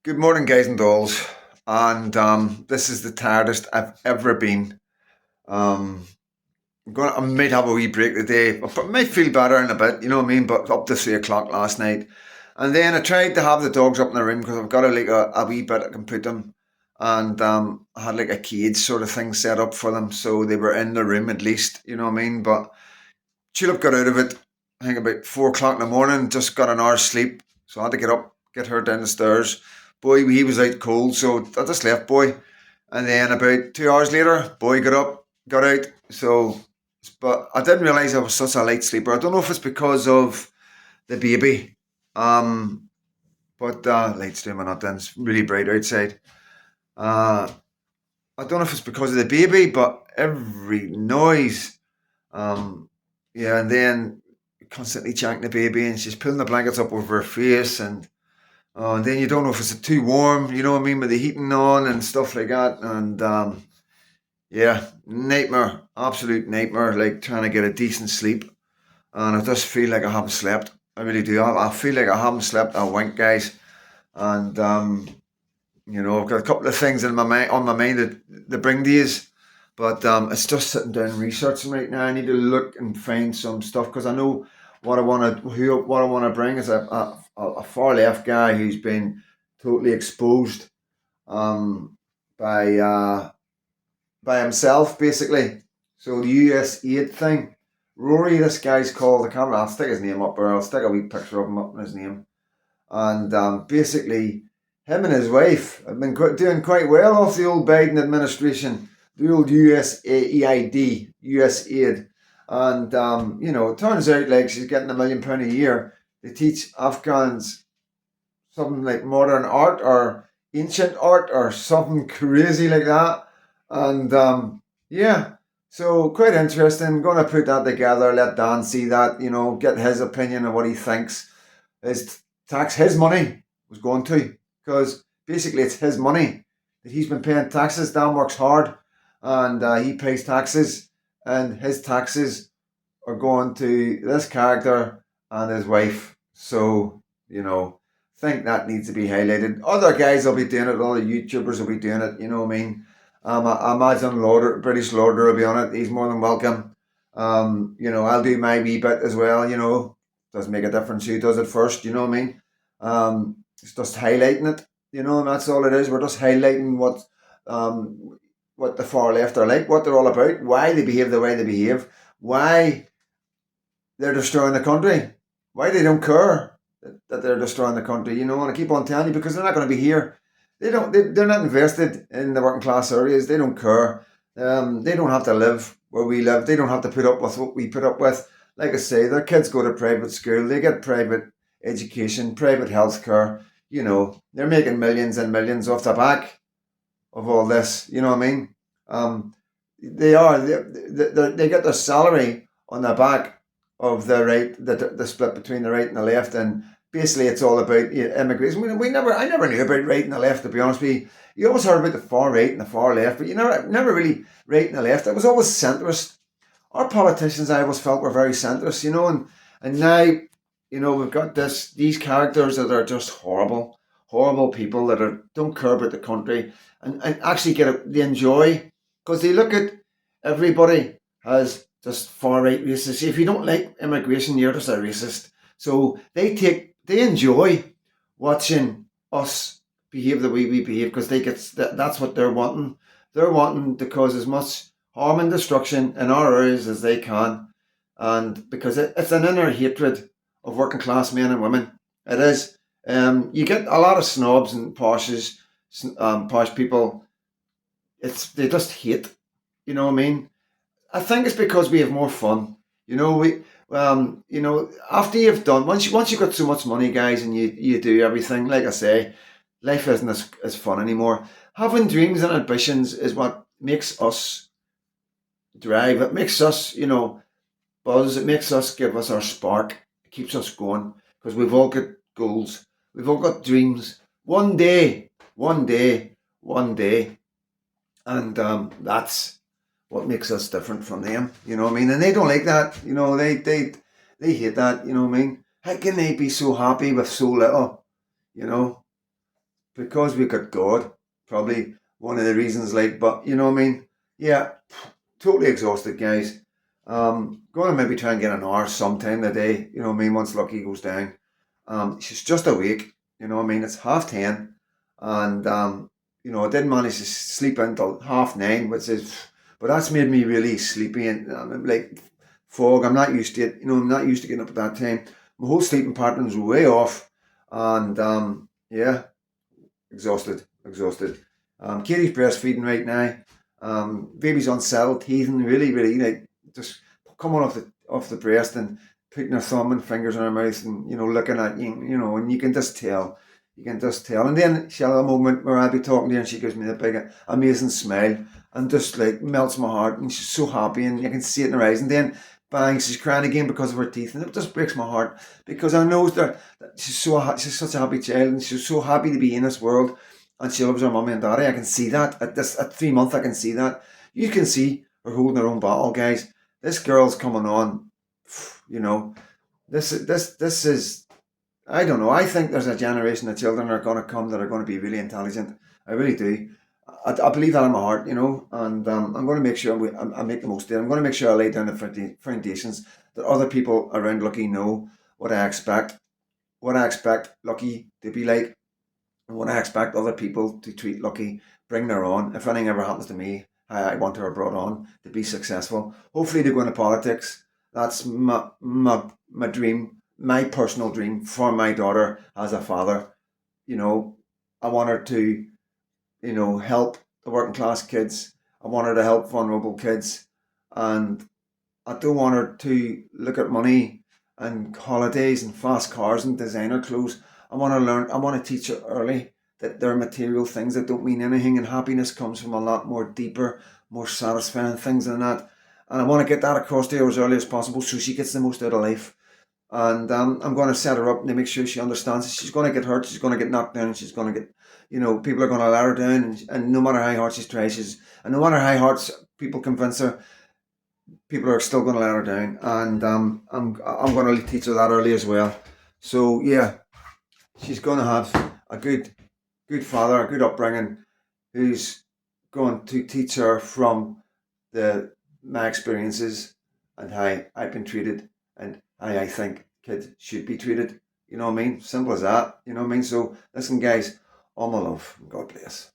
Good morning, guys and dolls. And this is the tiredest I've ever been. Um, I might have a wee break today. I might feel better in a bit, you know what I mean? But up to 3 o'clock last night. And then I tried to have the dogs up in the room because I've got a wee bit I can put them. And I had like a cage sort of thing set up for them. So they were in the room at least, you know what I mean? But Tulip got out of it, I think about 4 o'clock in the morning, just got an hour's sleep. So I had to get up, get her down the stairs. Boy, he was out cold, so I just left boy. And then about 2 hours later, boy got up, got out. So, but I didn't realise I was such a light sleeper. I don't know if it's because of the baby. Um, but lights doing my not then. It's really bright outside. Uh, I don't know if it's because of the baby, but every noise. Um, yeah, and then constantly chanting the baby, and she's pulling the blankets up over her face, and then you don't know if it's too warm, you know what I mean, with the heating on and stuff like that. And yeah, nightmare, absolute nightmare, like trying to get a decent sleep. And I just feel like I haven't slept. I really do. I feel like I haven't slept a wink, guys. And I've got a couple of things in my mind on my mind that bring these, but it's just sitting down researching right now. I need to look and find some stuff because I know what I want to bring is a far left guy who's been totally exposed um, by by himself basically. So the US aid thing. Rory, this guy's called. I can't. I'll stick his name up, or I'll stick a wee picture of him up in his name. And basically, him and his wife have been doing quite well off the old Biden administration, the old USAID, US aid. And, it turns out like she's getting £1 million a year. They teach Afghans something like modern art or ancient art or something crazy like that. And yeah, so quite interesting. Going to put that together, let Dan see that, get his opinion on what he thinks his his money was going to, because basically it's his money that he's been paying taxes. Dan works hard, and he pays taxes, and his taxes are going to this character and his wife. So think that needs to be highlighted. Other guys will be doing it. Other YouTubers will be doing it. You know what I mean? I imagine British Lorder will be on it. He's more than welcome. I'll do my wee bit as well. Doesn't make a difference who does it first. You know what I mean? It's just highlighting it. And that's all it is. We're just highlighting what the far left are like, what they're all about, why they behave the way they behave, why they're destroying the country, why they don't care that they're destroying the country. And I keep on telling you because they're not going to be here. They're not invested in the working class areas. They don't care. They don't have to live where we live. They don't have to put up with what we put up with. Like I say, their kids go to private school. They get private education, private health care. They're making millions and millions off the back of all this. You know what I mean? They are. They get their salary on the back of the right, the split between the right and the left, and basically it's all about immigration. I never knew about right and the left, to be honest with you. You always heard about the far right and the far left, but you never really right and the left. It was always centrist. Our politicians, I always felt, were very centrist, and now, we've got these characters that are just horrible, horrible people that don't care about the country and actually they enjoy, because they look at everybody as just far right racists. If you don't like immigration, you're just a racist. So they enjoy watching us behave the way we behave, because that's what they're wanting. They're wanting to cause as much harm and destruction in our areas as they can, and because it's an inner hatred of working class men and women. It is. You get a lot of snobs and posh people. They just hate. You know what I mean? I think it's because we have more fun. After you've done once you've got so much money, guys, and you do everything. Like I say, life isn't as fun anymore. Having dreams and ambitions is what makes us drive. It makes us, buzz. It makes us give us our spark. It keeps us going because we've all got goals. We've all got dreams. One day, one day, one day, and that's what makes us different from them. You know what I mean? And they don't like that. They hate that. You know what I mean? How can they be so happy with so little? You know, because we got God, probably one of the reasons. Like, but you know what I mean? Yeah, totally exhausted, guys. Going to maybe try and get an hour sometime today. You know what I mean? Once Lucky goes down. She's just awake. You know what I mean? It's 10:30, and I did manage to sleep until 9:30, which is, but that's made me really sleepy and like fog. I'm not used to it. I'm not used to getting up at that time. My whole sleeping pattern's way off, and yeah, exhausted. Katie's breastfeeding right now. Baby's unsettled, teething, really, really like just coming off the breast and putting her thumb and fingers in her mouth and looking at you, and you can just tell. You can just tell. And then she'll have a moment where I'll be talking to her and she gives me the big amazing smile and just like melts my heart and she's so happy and you can see it in her eyes. And then bang, she's crying again because of her teeth and it just breaks my heart because I know that she's such a happy child and she's so happy to be in this world and she loves her mummy and daddy. I can see that at 3 months. I can see that. You can see her holding her own battle, guys. This girl's coming on. You know, this is. I don't know. I think there's a generation of children that are going to come that are going to be really intelligent. I really do. I believe that in my heart, and I'm going to make sure I make the most of it. I'm going to make sure I lay down the foundations that other people around Lucky know what I expect Lucky to be like, and what I expect other people to treat Lucky, bring her on. If anything ever happens to me, I want her brought on to be successful. Hopefully to go into politics. That's my dream, my personal dream for my daughter as a father. You know, I want her to, help the working class kids. I want her to help vulnerable kids. And I don't want her to look at money and holidays and fast cars and designer clothes. I want to teach her early that there are material things that don't mean anything and happiness comes from a lot more deeper, more satisfying things than that. And I want to get that across to her as early as possible so she gets the most out of life. And I'm going to set her up to make sure she understands she's going to get hurt, she's going to get knocked down, she's going to get, people are going to let her down. And no matter how hard she tries, and no matter how hard people convince her, people are still going to let her down, and I'm going to teach her that early as well. So yeah, she's going to have a good father, a good upbringing, who's going to teach her from the my experiences and how I've been treated and how I think kids should be treated. You know what I mean? Simple as that. You know what I mean? So listen, guys, all my love. God bless.